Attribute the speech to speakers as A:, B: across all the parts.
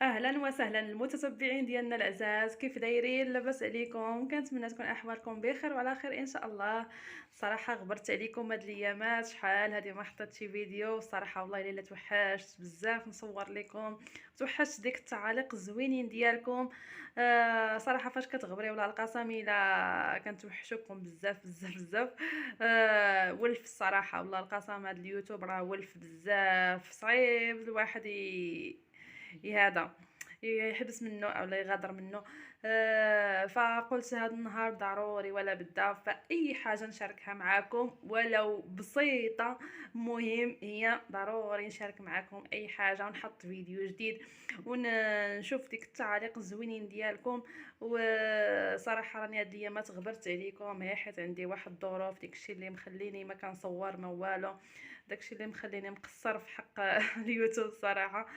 A: اهلا وسهلا المتتبعين ديالنا الاعزاز، كيف دايرين؟ لاباس عليكم؟ كنتمنى تكون احوالكم بخير وعلى خير ان شاء الله. صراحه غبرت عليكم هاد الايامات، شحال هادي ما حطيت شي فيديو صراحه، والله الا توحشت بزاف نصور لكم، توحشت ديك التعاليق الزوينين ديالكم. صراحه فاش كتغبري ولا القسم الا كنتوحشوكم بزاف بزاف بزاف. ولف الصراحه والله القسم، هاد اليوتيوب راه ولف بزاف، صعيب الواحد هذا يحبس منه او لا يغادر منه. فقلت هذا النهار ضروري ولا بدا فاي حاجه نشاركها معاكم ولو بسيطه، مهم هي ضروري نشارك معاكم اي حاجه ونحط فيديو جديد ونشوف ديك التعاليق الزوينين ديالكم. وصراحه راني هاد الايامات غبرت عليكم، هي حيت عندي واحد الظروف، داكشي اللي مخليني ما كنصور ما والو، داكشي اللي مخليني مقصر في حق اليوتيوب صراحه.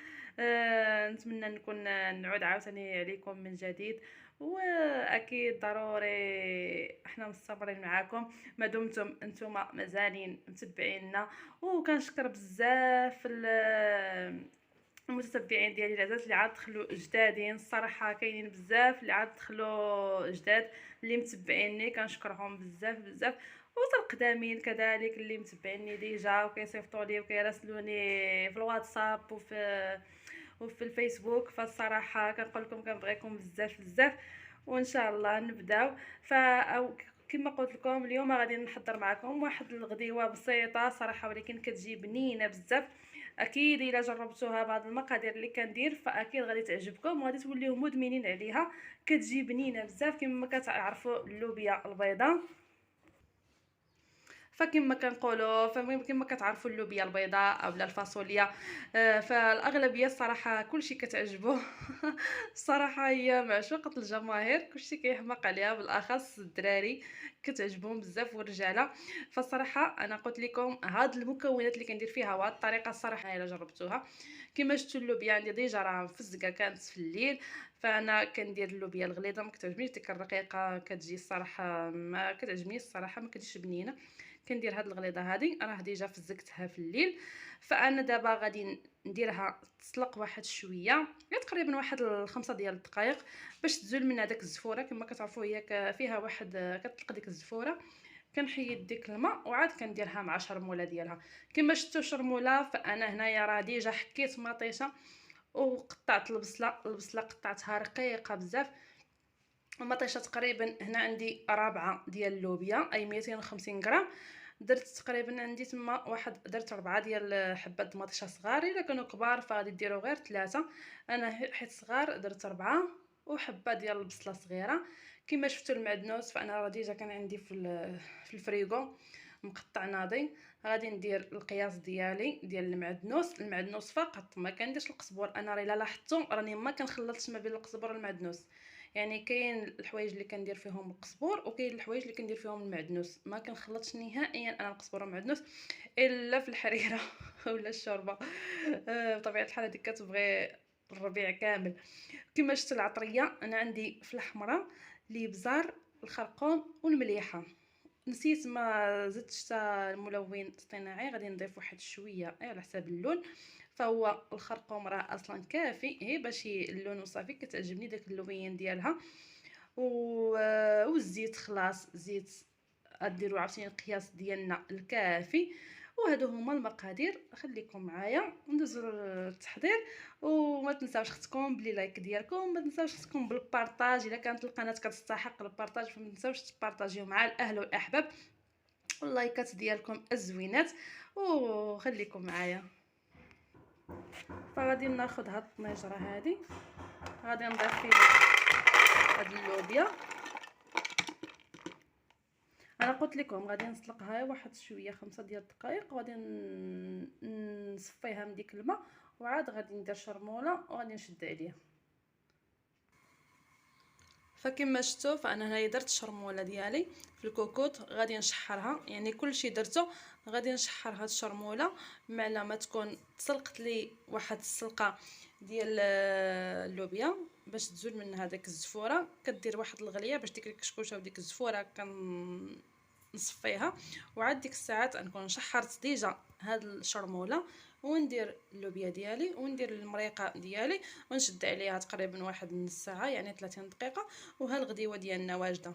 A: نتمنى نكون نعود عاوتاني عليكم من جديد، واكيد ضروري احنا مستمرين معاكم ما دمتم انتم مازالين متبعيننا. وكنشكر بزاف المتتبعين ديالي العزاز اللي عاد دخلوا جدادين، الصراحه كاينين بزاف اللي عاد دخلوا جداد اللي متبعيني، كنشكرهم بزاف بزاف. وتالقدامين كذلك اللي متبعيني ديجا وكيصيفطوا لي وكيراسلوني في الواتساب وفي الفيسبوك، فالصراحه كنقول لكم كنبغيكم بزاف بزاف، وان شاء الله نبداو. او كما قلت لكم اليوم غادي نحضر معكم واحد الغديوه بسيطه صراحه، ولكن كتجي بنينه بزاف. اكيد الا جربتوها بهذه المقادير اللي كندير فاكيد غادي تعجبكم وغادي توليو مدمنين عليها. كتجي بنينه بزاف كما كتعرفوا اللوبيا البيضاء، فكما كنقولوا فكما كتعرفوا اللوبيا البيضاء اولا الفاصوليا. فالاغلبيه الصراحه كلشي كتعجبو. الصراحه هي معشوقه الجماهير، كلشي كيحماق عليها، بالاخص الدراري كتعجبهم بزاف والرجاله. فالصراحه انا قلت لكم هاد المكونات اللي كندير فيها وهاد الطريقه الصراحه الا جربتوها. كما شفتوا اللوبيا عندي ديجا راه مفزقه كانت في الليل، فانا كندير اللوبيا الغليظه، ما كتعجبنيش ديك الرقيقه، كتجي الصراحه ما كتعجبنيش الصراحه، ما كتجيش بنينه. كندير هاد الغليظه هادي راه ديجا فزقتها في الليل. فانا دابا غادي نديرها تسلق واحد شويه، تقريبا واحد 5 ديال الدقائق، باش تزول من هذاك الزفوره. كما كتعرفوا هي فيها واحد كتطلق ديك الزفوره، كنحيد ديك الماء وعاد كنديرها مع شرموله ديالها. كما شفتوا شرموله، فانا هنايا راه ديجا حكيت مطيشه وقطعت البصله قطعتها رقيقه بزاف. مطيشه تقريبا هنا عندي 4 ديال اللوبيا اي 250 غرام. درت تقريبا عندي تما درت 4 ديال حبات المطيشه صغار، الا كانوا كبار فغادي ديروا غير 3، انا حيت صغار درت 4. وحبه ديال البصله صغيره. كما شفتوا المعدنوس فانا راه ديجا كان عندي في الفريغو مقطع ناضي. غادي ندير القياس ديالي ديال المعدنوس فقط، ما كنديرش القزبر. انا الا لاحظتوا راني ما كنخلطش ما بين القزبر والمعدنوس، يعني كاين الحوايج اللي كندير فيهم القزبر وكاين الحوايج اللي كندير فيهم المعدنوس، ما كنخلطش نهائيا انا القزبر والمعدنوس الا في الحريره ولا الشوربه. بطبيعه الحال هذيك كتبغي الربيع كامل. كما شفت العطريه انا عندي في الحمراء، الابزار، الخرقوم والمليحه. نسيت ما زدتش حتى الملون الاصطناعي، غادي نضيف واحد شويه على حساب اللون. فهو الخرقوم راه اصلا كافي هي باش اللون وصافي، كتعجبني داك اللوين ديالها. والزيت خلاص، زيت غديروا عاوتاني القياس ديالنا الكافي. وهادو هما المقادير، خليكم معايا ندوزو للتحضير. وما تنساوش ختكم بلي لايك ديالكم، ما تنساوش ختكم بالبارطاج الا كانت القناه كتستحق البارطاج، فما تنساوش تبارطاجيو مع الاهل والاحباب، واللايكات ديالكم الزوينات. وخليكم معايا. فغادي ناخذ هاد الطنجره هادي، غادي نضيف فيها هاد اللوبيا. انا قلت لكم غادي نسلقها واحد شويه 5 ديال الدقائق، وغادي نصفيها من ديك الماء، وعاد غادي ندير شرموله وغادي نشد عليها. فكما شفتوا فانا هنايا درت الشرموله ديالي في الكوكوط، غادي نشحرها، يعني كلشي درته. غادي نشحر هاد الشرموله مع ما تكون تسلقت لي واحد السلقه ديال اللوبيا باش تزول منها داك الزفوره. كدير واحد الغليه باش ديك الكشكوشه وديك الزفوره نصفيها، وعاد ديك الساعات نكون شحرت ديجا هاد الشرموله، وندير اللوبيا ديالي وندير المريقه ديالي ونشد عليها تقريبا واحد نص ساعه يعني 30 دقيقه، وها الغديوه ديالنا واجده.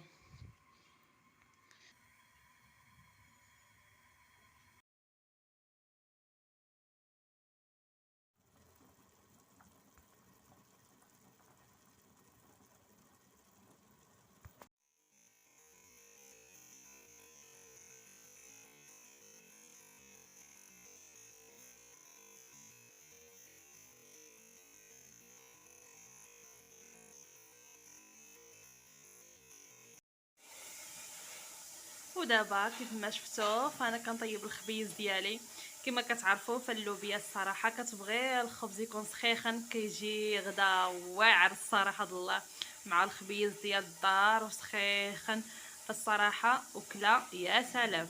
A: ودابا كيف ما شفتوا فانا كنطيب الخبيز ديالي. كما كتعرفوا فاللوبيا الصراحه كتبغي الخبز يكون سخيخن، كيجي غدا واعر الصراحه الله مع الخبيز ديال الدار وسخيخن. فالصراحه وكلا يا سلام.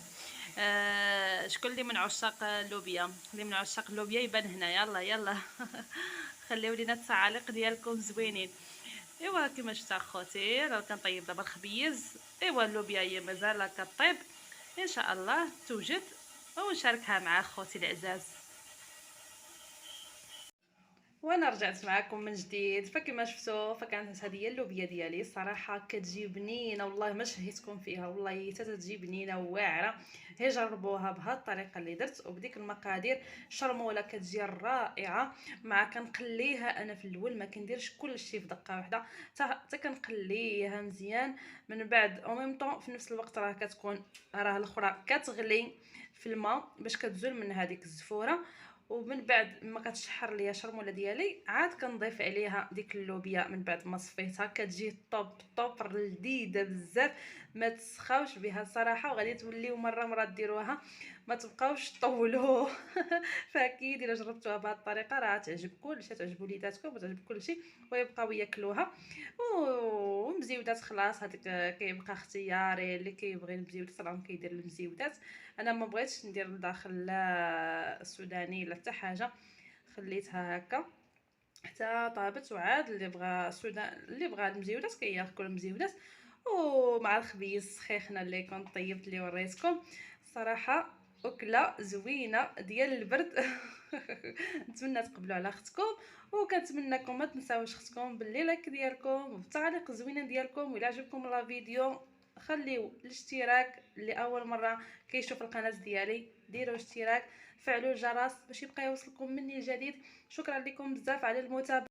A: شكون اللي من عشاق اللوبيا؟ اللي من عشاق اللوبيا يبان هنا، يلا يلا. خليو لينا التعاليق ديالكم زوينين. ايوا كما شفت اخوتي راه كنطيب دابا الخبيز. ايوا اللوبيا هي مازال كطيب، ان شاء الله توجد ونشاركها مع اخوتي العزاز. وانا رجعت معكم من جديد. فكما شفتوا فكانت هذه هي اللوبيا ديالي، صراحه كتجي بنينه والله ما شهيتكم فيها، والله حتى تجي بنينه وواعره. هي جربوها بهذه الطريقه اللي درت وبديك المقادير. الشرموله كتجي رائعه، مع كنقليها انا في الاول، ما كنديرش كلشي في دقه واحده، حتى كنقليها مزيان. من بعد او ميم طون في نفس الوقت راه كتكون راه الاخرى كتغلي في الماء باش كتزول من هذيك الزفوره. ومن بعد ما كتشحر ليا الشرموله ديالي عاد كنضيف عليها ديك اللوبيا من بعد ما صفيتها. كتجي طوب طوب لذيذه بزاف، ما تسخاوش بها الصراحه، وغادي توليو مره ديروها ما تبقاوش طولوا. فاكيد الا جربتوها بهذه الطريقه راه تعجب كلشي، تعجب وليداتكم وتعجب كلشي ويبقاو ياكلوها. ومزيودات خلاص هذيك كيبقى اختياري، اللي كيبغي المزيودات راه كيدير المزيودات. انا ما بغيتش ندير لداخل لا سوداني لا حتى حاجه، خليتها هكا حتى طابت. وعاد اللي بغى السودان اللي بغى المزيودات كياكل المزيودات، ومع الخبيز سخيخنا اللي كنت طيبت لي وريتكم. صراحه اكله زوينه ديال البرد. نتمنى تقبلوا على اختكم، وكنتمنىكم ما تنساوش اختكم باللايك ديالكم وبالتعليق الزوينه ديالكم. والى عجبكم لا فيديو خليو الاشتراك، اللي اول مره كيشوف القناه ديالي ديروا اشتراك، فعلوا الجرس باش يبقى يوصلكم مني جديد. شكرا لكم بزاف على المتابعه.